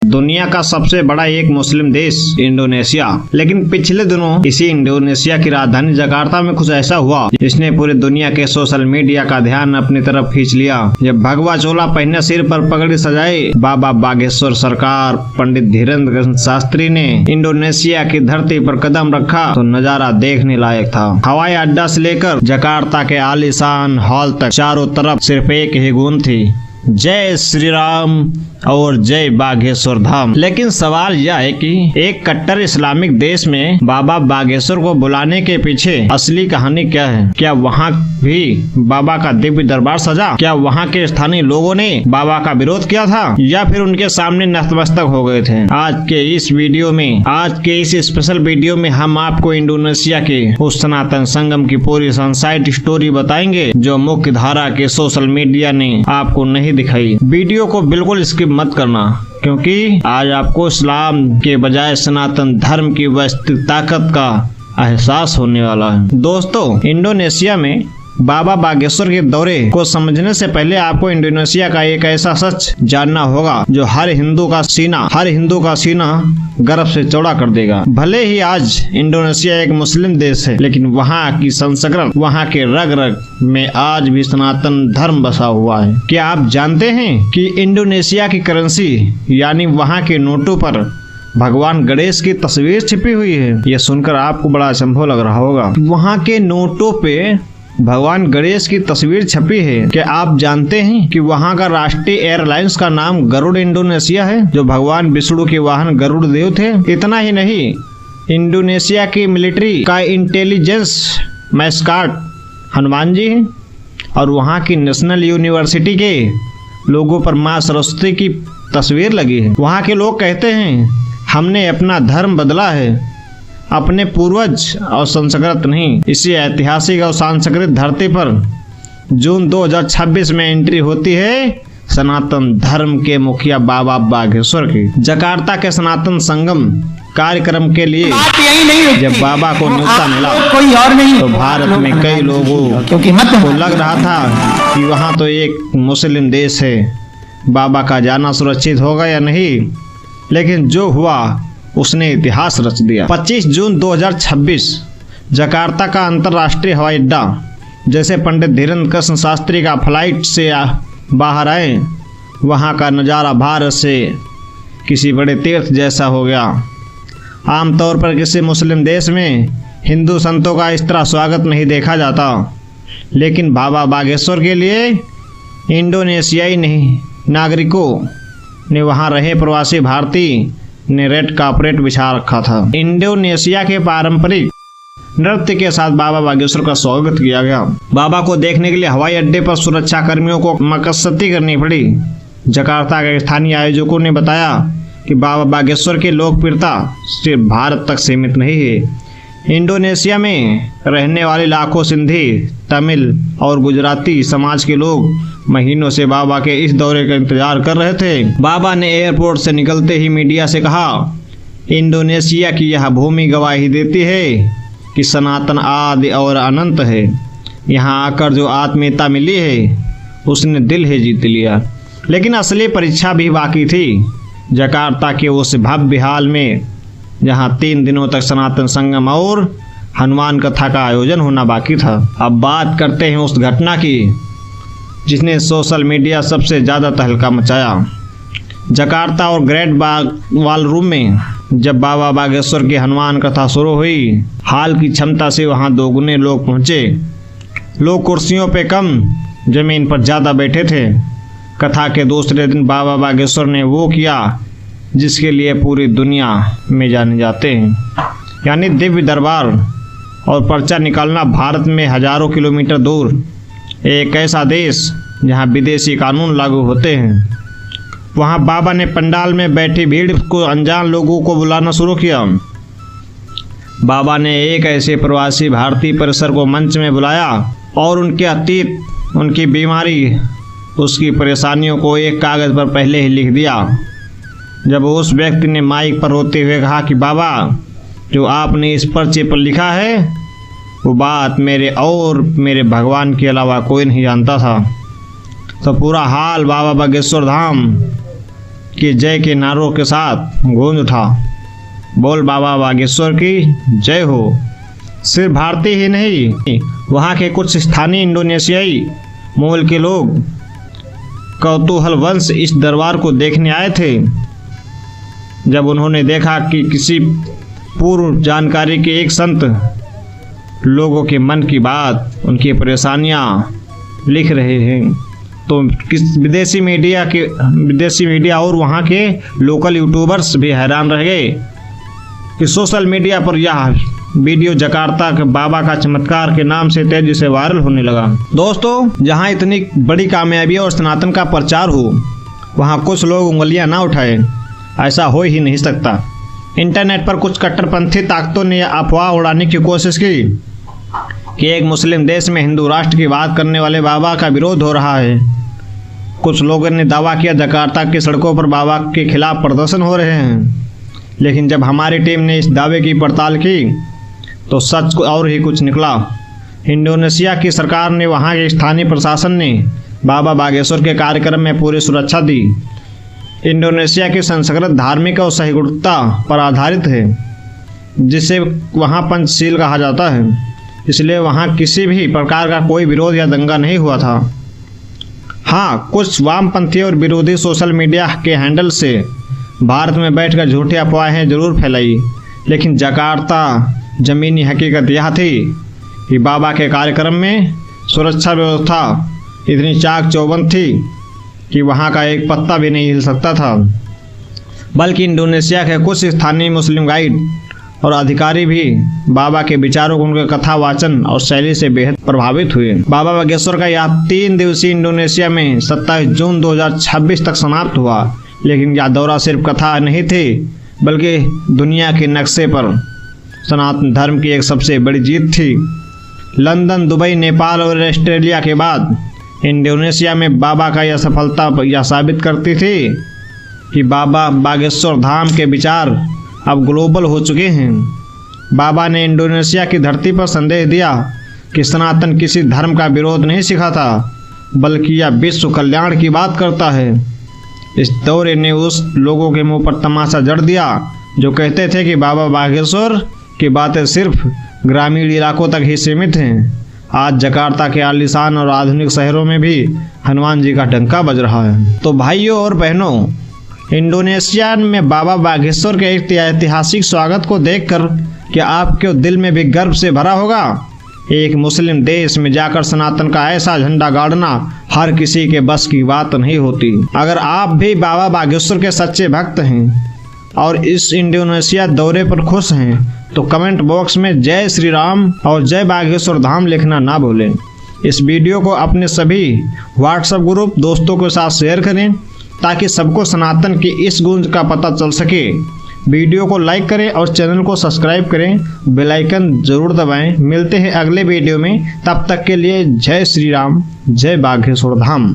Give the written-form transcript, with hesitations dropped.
दुनिया का सबसे बड़ा एक मुस्लिम देश इंडोनेशिया। लेकिन पिछले दिनों इसी इंडोनेशिया की राजधानी जकार्ता में कुछ ऐसा हुआ जिसने पूरी दुनिया के सोशल मीडिया का ध्यान अपनी तरफ खींच लिया। जब भगवा चोला पहने, सिर पर पगड़ी सजाए बाबा बागेश्वर सरकार पंडित धीरेन्द्र शास्त्री ने इंडोनेशिया की धरती पर कदम रखा तो नजारा देखने लायक था। हवाई अड्डा से लेकर जकार्ता के आलीशान हॉल तक चारों तरफ सिर्फ एक ही गूंज थी, जय श्री राम और जय बागेश्वर धाम। लेकिन सवाल यह है कि एक कट्टर इस्लामिक देश में बाबा बागेश्वर को बुलाने के पीछे असली कहानी क्या है? क्या वहाँ भी बाबा का दिव्य दरबार सजा? क्या वहाँ के स्थानीय लोगों ने बाबा का विरोध किया था या फिर उनके सामने नतमस्तक हो गए थे? आज के इस स्पेशल वीडियो में हम आपको इंडोनेशिया के उस सनातन संगम की पूरी सनसाइड स्टोरी बताएंगे जो मुख्य धारा के सोशल मीडिया ने आपको नहीं दिखाई। वीडियो को बिल्कुल स्किप मत करना, क्योंकि आज आपको इस्लाम के बजाय सनातन धर्म की वास्तविक ताकत का एहसास होने वाला है। दोस्तों, इंडोनेशिया में बाबा बागेश्वर के दौरे को समझने से पहले आपको इंडोनेशिया का एक ऐसा सच जानना होगा जो हर हिंदू का सीना गर्व से चौड़ा कर देगा। भले ही आज इंडोनेशिया एक मुस्लिम देश है, लेकिन वहाँ की संस्कृति, वहाँ के रग रग में आज भी सनातन धर्म बसा हुआ है। क्या आप जानते हैं कि इंडोनेशिया की करेंसी यानी वहाँ के नोटों पर भगवान गणेश की तस्वीर छिपी हुई है? यह सुनकर आपको बड़ा अचंभव लग रहा होगा। वहाँ के नोटों पे भगवान गणेश की तस्वीर छपी है। क्या आप जानते हैं कि वहाँ का राष्ट्रीय एयरलाइंस का नाम गरुड़ इंडोनेशिया है, जो भगवान विष्णु के वाहन गरुड़ देव थे? इतना ही नहीं, इंडोनेशिया की मिलिट्री का इंटेलिजेंस मैस्काट हनुमान जी है और वहाँ की नेशनल यूनिवर्सिटी के लोगों पर माँ सरस्वती की तस्वीर लगी है। वहाँ के लोग कहते हैं, हमने अपना धर्म बदला है, अपने पूर्वज और संस्कृत नहीं। इसी ऐतिहासिक और सांस्कृतिक धरती पर जून 2026 में एंट्री होती है सनातन धर्म के मुखिया बाबा बागेश्वर की। जकार्ता के सनातन संगम कार्यक्रम के लिए जब बाबा को न्योता मिला कोई और नहीं, तो भारत में कई लोगों को लग रहा था कि वहाँ तो एक मुस्लिम देश है, बाबा का जाना सुरक्षित होगा या नहीं। लेकिन जो हुआ उसने इतिहास रच दिया। 25 जून 2026 जकार्ता का अंतर्राष्ट्रीय हवाई अड्डा, जैसे पंडित धीरेन्द्र कृष्ण शास्त्री का फ्लाइट से बाहर आए, वहाँ का नज़ारा भारत से किसी बड़े तीर्थ जैसा हो गया। आमतौर पर किसी मुस्लिम देश में हिंदू संतों का इस तरह स्वागत नहीं देखा जाता, लेकिन बाबा बागेश्वर के लिए इंडोनेशियाई नागरिकों ने, वहाँ रहे प्रवासी भारतीय ने रेड कार्पेट बिछा रखा था। इंडोनेशिया के पारंपरिक नृत्य के साथ बाबा बागेश्वर का स्वागत किया गया। बाबा को देखने के लिए हवाई अड्डे पर सुरक्षा कर्मियों को मकसदी करनी पड़ी। जकार्ता के स्थानीय आयोजकों ने बताया कि बाबा बागेश्वर की लोकप्रियता सिर्फ भारत तक सीमित नहीं है। इंडोनेशिया में रहने वाले लाखों सिंधी, तमिल और गुजराती समाज के लोग महीनों से बाबा के इस दौरे का इंतजार कर रहे थे। बाबा ने एयरपोर्ट से निकलते ही मीडिया से कहा, इंडोनेशिया की यह भूमि गवाही देती है कि सनातन आदि और अनंत है। यहाँ आकर जो आत्मीयता मिली है उसने दिल ही जीत लिया। लेकिन असली परीक्षा भी बाकी थी। जकार्ता के उस भव्य हाल में जहाँ 3 दिनों तक सनातन संगम और हनुमान कथा का आयोजन होना बाकी था। अब बात करते हैं उस घटना की जिसने सोशल मीडिया सबसे ज़्यादा तहलका मचाया। जकार्ता और ग्रेट वॉल रूम में जब बाबा बागेश्वर की हनुमान कथा शुरू हुई, हाल की क्षमता से वहां 2 गुने लोग पहुंचे। लोग कुर्सियों पे कम, जमीन पर ज़्यादा बैठे थे। कथा के दूसरे दिन बाबा बागेश्वर ने वो किया जिसके लिए पूरी दुनिया में जाने जाते हैं, यानी दिव्य दरबार और पर्चा निकालना। भारत में हजारों किलोमीटर दूर एक ऐसा देश जहां विदेशी कानून लागू होते हैं, वहां बाबा ने पंडाल में बैठी भीड़ को, अनजान लोगों को बुलाना शुरू किया। बाबा ने एक ऐसे प्रवासी भारतीय परिसर को मंच में बुलाया और उनके अतीत, उनकी बीमारी, उसकी परेशानियों को एक कागज़ पर पहले ही लिख दिया। जब उस व्यक्ति ने माइक पर रोते हुए कहा कि बाबा, जो आपने इस पर्चे पर लिखा है वो बात मेरे और मेरे भगवान के अलावा कोई नहीं जानता था, तो पूरा हाल बाबा बागेश्वर धाम कि जय के नारों के साथ गूंज उठा। बोल बाबा बागेश्वर की जय हो। सिर्फ भारतीय ही नहीं, वहाँ के कुछ स्थानीय इंडोनेशियाई मूल के लोग कौतूहलवश इस दरबार को देखने आए थे। जब उन्होंने देखा कि किसी पूर्व जानकारी के एक संत लोगों के मन की बात, उनकी परेशानियां लिख रहे हैं, तो विदेशी मीडिया और वहाँ के लोकल यूट्यूबर्स भी हैरान रह गए कि सोशल मीडिया पर यह वीडियो जकार्ता के बाबा का चमत्कार के नाम से तेजी से वायरल होने लगा। दोस्तों, जहां इतनी बड़ी कामयाबी और सनातन का प्रचार हो, वहां कुछ लोग उंगलियां ना उठाए, ऐसा हो ही नहीं सकता। इंटरनेट पर कुछ कट्टरपंथी ताकतों ने अफवाह उड़ाने की कोशिश की कि एक मुस्लिम देश में हिंदू राष्ट्र की बात करने वाले बाबा का विरोध हो रहा है। कुछ लोगों ने दावा किया जकार्ता की सड़कों पर बाबा के खिलाफ प्रदर्शन हो रहे हैं, लेकिन जब हमारी टीम ने इस दावे की पड़ताल की तो सच और ही कुछ निकला। इंडोनेशिया की सरकार ने, वहाँ के स्थानीय प्रशासन ने बाबा बागेश्वर के कार्यक्रम में पूरी सुरक्षा दी। इंडोनेशिया की संस्कृत धार्मिक और सहिष्णुता पर आधारित है, जिसे वहाँ पंचशील कहा जाता है, इसलिए वहाँ किसी भी प्रकार का कोई विरोध या दंगा नहीं हुआ था। हाँ, कुछ वामपंथी और विरोधी सोशल मीडिया के हैंडल से भारत में बैठकर झूठी अफवाहें जरूर फैलाई, लेकिन जकार्ता जमीनी हकीकत यह थी कि बाबा के कार्यक्रम में सुरक्षा व्यवस्था इतनी चाक चौबंद थी कि वहाँ का एक पत्ता भी नहीं हिल सकता था। बल्कि इंडोनेशिया के कुछ स्थानीय मुस्लिम गाइड और अधिकारी भी बाबा के विचारों, उनके कथा वाचन और शैली से बेहद प्रभावित हुए। बाबा बागेश्वर का यह 3 दिवसीय इंडोनेशिया में 27 जून 2026 तक समाप्त हुआ। लेकिन यह दौरा सिर्फ कथा नहीं थी, बल्कि दुनिया के नक्शे पर सनातन धर्म की एक सबसे बड़ी जीत थी। लंदन, दुबई, नेपाल और ऑस्ट्रेलिया के बाद इंडोनेशिया में बाबा का यह सफलता यह साबित करती थी कि बाबा बागेश्वर धाम के विचार अब ग्लोबल हो चुके हैं। बाबा ने इंडोनेशिया की धरती पर संदेश दिया कि सनातन किसी धर्म का विरोध नहीं सिखाता, बल्कि यह विश्व कल्याण की बात करता है। इस दौरे ने उस लोगों के मुंह पर तमाचा जड़ दिया जो कहते थे कि बाबा बागेश्वर की बातें सिर्फ ग्रामीण इलाकों तक ही सीमित हैं। आज जकार्ता के आलीशान और आधुनिक शहरों में भी हनुमान जी का डंका बज रहा है। तो भाइयों और बहनों, इंडोनेशिया में बाबा बागेश्वर के ऐतिहासिक स्वागत को देखकर क्या आपके दिल में भी गर्व से भरा होगा? एक मुस्लिम देश में जाकर सनातन का ऐसा झंडा गाड़ना हर किसी के बस की बात नहीं होती। अगर आप भी बाबा बागेश्वर के सच्चे भक्त हैं और इस इंडोनेशिया दौरे पर खुश हैं, तो कमेंट बॉक्स में जय श्री राम और जय बागेश्वर धाम लिखना ना भूलें। इस वीडियो को अपने सभी व्हाट्सएप ग्रुप दोस्तों के साथ शेयर करें ताकि सबको सनातन की इस गूंज का पता चल सके। वीडियो को लाइक करें और चैनल को सब्सक्राइब करें, बेल आइकन जरूर दबाएं। मिलते हैं अगले वीडियो में, तब तक के लिए जय श्री राम, जय बागेश्वर धाम।